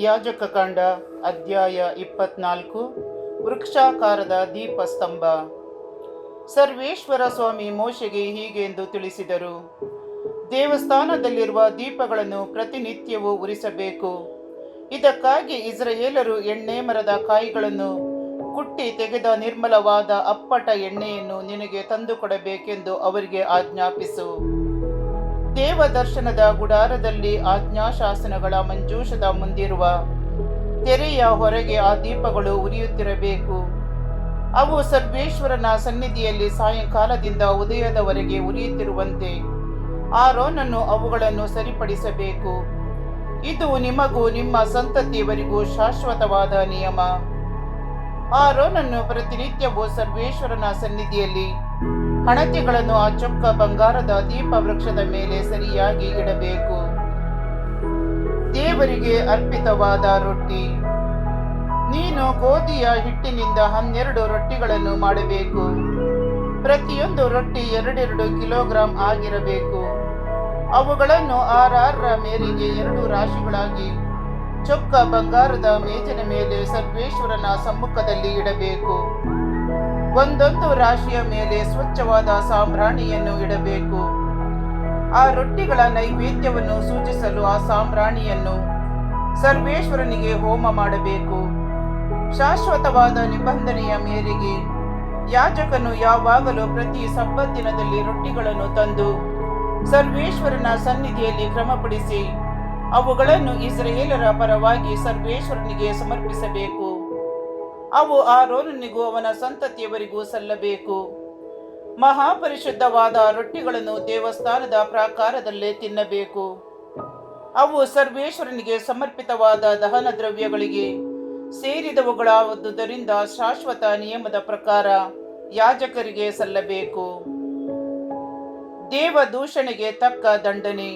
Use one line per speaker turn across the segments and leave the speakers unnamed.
ಯಾಜಕಕಾಂಡ ಅಧ್ಯಾಯ 24 ವೃಕ್ಷಾಕಾರದ ದೀಪಸ್ತಂಭ. ಸರ್ವೇಶ್ವರ ಸ್ವಾಮಿ ಮೋಶೆಗೆ ಹೀಗೆಂದು ತಿಳಿಸಿದರು. ದೇವಸ್ಥಾನದಲ್ಲಿರುವ ದೀಪಗಳನ್ನು ಪ್ರತಿನಿತ್ಯವೂ ಉರಿಸಬೇಕು. ಇದಕ್ಕಾಗಿ ಇಸ್ರಾಯೇಲರು ಎಣ್ಣೆ ಮರದ ಕಾಯಿಗಳನ್ನು ಕುಟ್ಟಿ ತೆಗೆದ ನಿರ್ಮಲವಾದ ಅಪ್ಪಟ ಎಣ್ಣೆಯನ್ನು ನಿನಗೆ ತಂದುಕೊಡಬೇಕೆಂದು ಅವರಿಗೆ ಆಜ್ಞಾಪಿಸು. ದೇವದರ್ಶನದ ಗುಡಾರದಲ್ಲಿ ಆಜ್ಞಾಶಾಸನಗಳ ಮಂಜೂಷದ ಮುಂದಿರುವ ತೆರೆಯ ಹೊರಗೆ ಆ ದೀಪಗಳು ಉರಿಯುತ್ತಿರಬೇಕು. ಅವು ಸರ್ವೇಶ್ವರನ ಸನ್ನಿಧಿಯಲ್ಲಿ ಸಾಯಂಕಾಲದಿಂದ ಉದಯದವರೆಗೆ ಉರಿಯುತ್ತಿರುವಂತೆ ಆರೋನನು ಅವುಗಳನ್ನು ಸರಿಪಡಿಸಬೇಕು. ಇದು ನಿಮಗೂ ನಿಮ್ಮ ಸಂತತಿಯವರಿಗೂ ಶಾಶ್ವತವಾದ ನಿಯಮ. ಆರೋನನ್ನು ಪ್ರತಿನಿತ್ಯವೂ ಸರ್ವೇಶ್ವರನ ಸನ್ನಿಧಿಯಲ್ಲಿ ಹಣತೆಗಳನ್ನು ಆ ಚೊಕ್ಕ ಬಂಗಾರದ ದೀಪ ವೃಕ್ಷದ ಮೇಲೆ ಸರಿಯಾಗಿ ಇಡಬೇಕು. ದೇವರಿಗೆ ಅರ್ಪಿತವಾದ ರೊಟ್ಟಿ. ನೀನು ಗೋಧಿಯ ಹಿಟ್ಟಿನಿಂದ 12 ರೊಟ್ಟಿಗಳನ್ನು ಮಾಡಬೇಕು. ಪ್ರತಿಯೊಂದು ರೊಟ್ಟಿ 2 ಕಿಲೋಗ್ರಾಂ ಆಗಿರಬೇಕು. ಅವುಗಳನ್ನು ಆರಾರರ ಮೇರೆಗೆ 2 ರಾಶಿಗಳಾಗಿ ಚೊಕ್ಕ ಬಂಗಾರದ ಮೇಜಿನ ಮೇಲೆ ಸರ್ವೇಶ್ವರನ ಸಮ್ಮುಖದಲ್ಲಿ ಇಡಬೇಕು. ಒಂದೊಂದು ರಾಶಿಯ ಮೇಲೆ ಸ್ವಚ್ಛವಾದ ಸಾಂಬ್ರಾಣಿಯನ್ನು ಇಡಬೇಕು. ಆ ರೊಟ್ಟಿಗಳ ನೈವೇದ್ಯವನ್ನು ಸೂಚಿಸಲು ಆ ಸಾಂಬ್ರಾಣಿಯನ್ನು ಸರ್ವೇಶ್ವರನಿಗೆ ಹೋಮ ಮಾಡಬೇಕು. ಶಾಶ್ವತವಾದ ನಿಬಂಧನೆಯ ಮೇರೆಗೆ ಯಾಜಕನು ಯಾವಾಗಲೂ ಪ್ರತಿ ಸಬ್ಬತ್ ದಿನದಲ್ಲಿ ರೊಟ್ಟಿಗಳನ್ನು ತಂದು ಸರ್ವೇಶ್ವರನ ಸನ್ನಿಧಿಯಲ್ಲಿ ಕ್ರಮಪಡಿಸಿ ಅವುಗಳನ್ನು ಇಸ್ರಾಯೇಲರ ಪರವಾಗಿ ಸರ್ವೇಶ್ವರನಿಗೆ ಸಮರ್ಪಿಸಬೇಕು. ಅವು ಆರೋನನಿಗೂ ಅವನ ಸಂತತಿಯವರಿಗೂ ಸಲ್ಲಬೇಕು. ಮಹಾಪರಿಶುದ್ಧವಾದ ರೊಟ್ಟಿಗಳನ್ನು ದೇವಸ್ಥಾನದ ಪ್ರಾಕಾರದಲ್ಲೇ ತಿನ್ನಬೇಕು. ಅವು ಸರ್ವೇಶ್ವರನಿಗೆ ಸಮರ್ಪಿತವಾದ ದಹನ ದ್ರವ್ಯಗಳಿಗೆ ಸೇರಿದವುಗಳಾದುದರಿಂದ ಶಾಶ್ವತ ನಿಯಮದ ಪ್ರಕಾರ ಯಾಜಕರಿಗೆ ಸಲ್ಲಬೇಕು. ದೇವದೂಷಣೆಗೆ ತಕ್ಕ ದಂಡನೆ.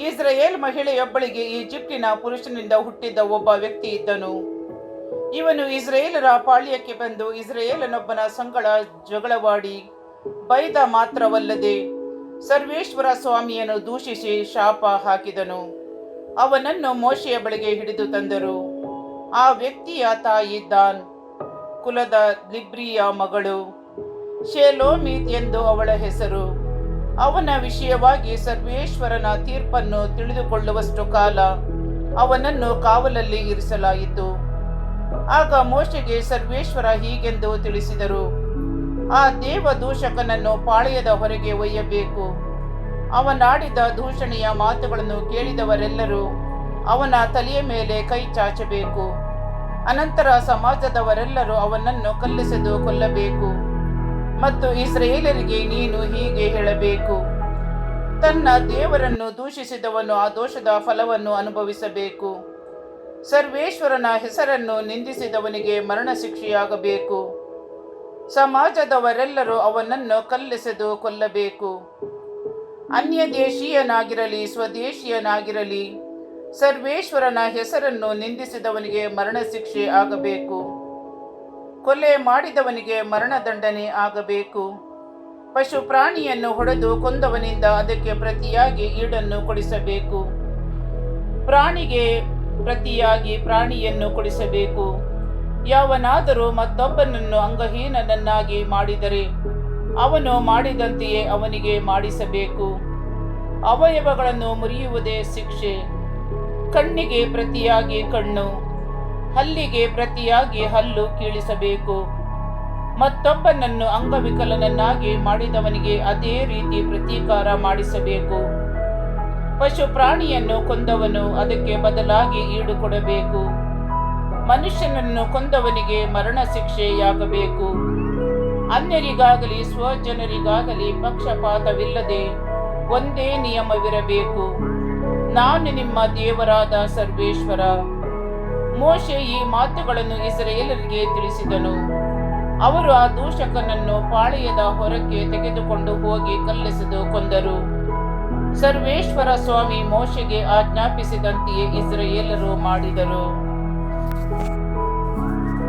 ಇಸ್ರಾಯೇಲ್ ಮಹಿಳೆಯೊಬ್ಬಳಿಗೆ ಈಜಿಪ್ಟಿನ ಪುರುಷನಿಂದ ಹುಟ್ಟಿದ್ದ ಒಬ್ಬ ವ್ಯಕ್ತಿ ಇದ್ದನು. ಇವನು ಇಸ್ರಾಯೇಲರ ಪಾಳ್ಯಕ್ಕೆ ಬಂದು ಇಸ್ರಾಯೇಲನೊಬ್ಬನ ಸಂಗಡ ಜಗಳವಾಡಿ ಬೈದ ಮಾತ್ರವಲ್ಲದೆ ಸರ್ವೇಶ್ವರ ಸ್ವಾಮಿಯನ್ನು ದೂಷಿಸಿ ಶಾಪ ಹಾಕಿದನು. ಅವನನ್ನು ಮೋಶೆಯ ಬಳಿಗೆ ಹಿಡಿದು ತಂದರು. ಆ ವ್ಯಕ್ತಿಯ ತಾಯಿ ದಾನ್ ಕುಲದ ಲಿಬ್ರಿಯ ಮಗಳು, ಶೆಲೋಮೀತ್ ಎಂದು ಅವಳ ಹೆಸರು. ಅವನ ವಿಷಯವಾಗಿ ಸರ್ವೇಶ್ವರನ ತೀರ್ಪನ್ನು ತಿಳಿದುಕೊಳ್ಳುವಷ್ಟು ಕಾಲ ಅವನನ್ನು ಕಾವಲಲ್ಲಿ ಇರಿಸಲಾಯಿತು. ಆಗ ಮೋಶೆಗೆ ಸರ್ವೇಶ್ವರ ಹೀಗೆಂದು ತಿಳಿಸಿದರು. ಆ ದೇವದೂಷಕನನ್ನು ಪಾಳೆಯದ ಹೊರಗೆ ಒಯ್ಯಬೇಕು. ಅವನಾಡಿದ ದೂಷಣೆಯ ಮಾತುಗಳನ್ನು ಕೇಳಿದವರೆಲ್ಲರೂ ಅವನ ತಲೆಯ ಮೇಲೆ ಕೈ ಚಾಚಬೇಕು. ಅನಂತರ ಸಮಾಜದವರೆಲ್ಲರೂ ಅವನನ್ನು ಕಲ್ಲೆಸೆದು ಕೊಲ್ಲಬೇಕು. ಮತ್ತು ಇಸ್ರಾಯೇಲರಿಗೆ ನೀನು ಹೀಗೆ ಹೇಳಬೇಕು, ತನ್ನ ದೇವರನ್ನು ದೂಷಿಸಿದವನು ಆ ದೋಷದ ಫಲವನ್ನು ಅನುಭವಿಸಬೇಕು. ಸರ್ವೇಶ್ವರನ ಹೆಸರನ್ನು ನಿಂದಿಸಿದವನಿಗೆ ಮರಣ ಶಿಕ್ಷೆಯಾಗಬೇಕು. ಸಮಾಜದವರೆಲ್ಲರೂ ಅವನನ್ನು ಕಲ್ಲೆಸೆದು ಕೊಲ್ಲಬೇಕು. ಅನ್ಯ ದೇಶೀಯನಾಗಿರಲಿ ಸ್ವದೇಶೀಯನಾಗಿರಲಿ ಸರ್ವೇಶ್ವರನ ಹೆಸರನ್ನು ನಿಂದಿಸಿದವನಿಗೆ ಮರಣ ಶಿಕ್ಷೆ ಆಗಬೇಕು. ಕೊಲೆ ಮಾಡಿದವನಿಗೆ ಮರಣದಂಡನೆ ಆಗಬೇಕು. ಪಶು ಪ್ರಾಣಿಯನ್ನು ಹೊಡೆದು ಕೊಂದವನಿಂದ ಅದಕ್ಕೆ ಪ್ರತಿಯಾಗಿ ಈಡನ್ನು ಕೊಡಿಸಬೇಕು. ಪ್ರಾಣಿಗೆ ಪ್ರತಿಯಾಗಿ ಪ್ರಾಣಿಯನ್ನು ಕೊಡಿಸಬೇಕು. ಯಾವನಾದರೂ ಮತ್ತೊಬ್ಬನನ್ನು ಅಂಗಹೀನನನ್ನಾಗಿ ಮಾಡಿದರೆ ಅವನು ಮಾಡಿದಂತೆಯೇ ಅವನಿಗೆ ಮಾಡಿಸಬೇಕು. ಅವಯವಗಳನ್ನು ಮುರಿಯುವುದೇ ಶಿಕ್ಷೆ. ಕಣ್ಣಿಗೆ ಪ್ರತಿಯಾಗಿ ಕಣ್ಣು, ಹಲ್ಲಿಗೆ ಪ್ರತಿಯಾಗಿ ಹಲ್ಲು ಕೀಳಿಸಬೇಕು. ಮತ್ತೊಬ್ಬನನ್ನು ಅಂಗವಿಕಲನನ್ನಾಗಿ ಮಾಡಿದವನಿಗೆ ಅದೇ ರೀತಿ ಪ್ರತೀಕಾರ ಮಾಡಿಸಬೇಕು. ಪಶು ಪ್ರಾಣಿಯನ್ನು ಕೊಂದವನು ಅದಕ್ಕೆ ಬದಲಾಗಿ ಈಡು ಕೊಡಬೇಕು. ಮನುಷ್ಯನನ್ನು ಕೊಂದವನಿಗೆ ಮರಣ ಶಿಕ್ಷೆಯಾಗಬೇಕು. ಅನ್ಯರಿಗಾಗಲಿ ಸ್ವಜನರಿಗಾಗಲಿ ಪಕ್ಷಪಾತವಿಲ್ಲದೆ ಒಂದೇ ನಿಯಮವಿರಬೇಕು. ನಾನು ನಿಮ್ಮ ದೇವರಾದ ಸರ್ವೇಶ್ವರ. ಮೋಶೆ ಈ ಮಾತುಗಳನ್ನು ಇಸ್ರಾಯೇಲರಿಗೆ ತಿಳಿಸಿದನು. ಅವರು ಆ ದೂಷಕನನ್ನು ಪಾಳೆಯದ ಹೊರಕ್ಕೆ ತೆಗೆದುಕೊಂಡು ಹೋಗಿ ಕಲ್ಲೆಸೆದು ಕೊಂದರು. ಸರ್ವೇಶ್ವರ ಸ್ವಾಮಿ ಮೋಶೆಗೆ ಆಜ್ಞಾಪಿಸಿದಂತೆಯೇ ಇಸ್ರಾಯೇಲರು ಮಾಡಿದರು.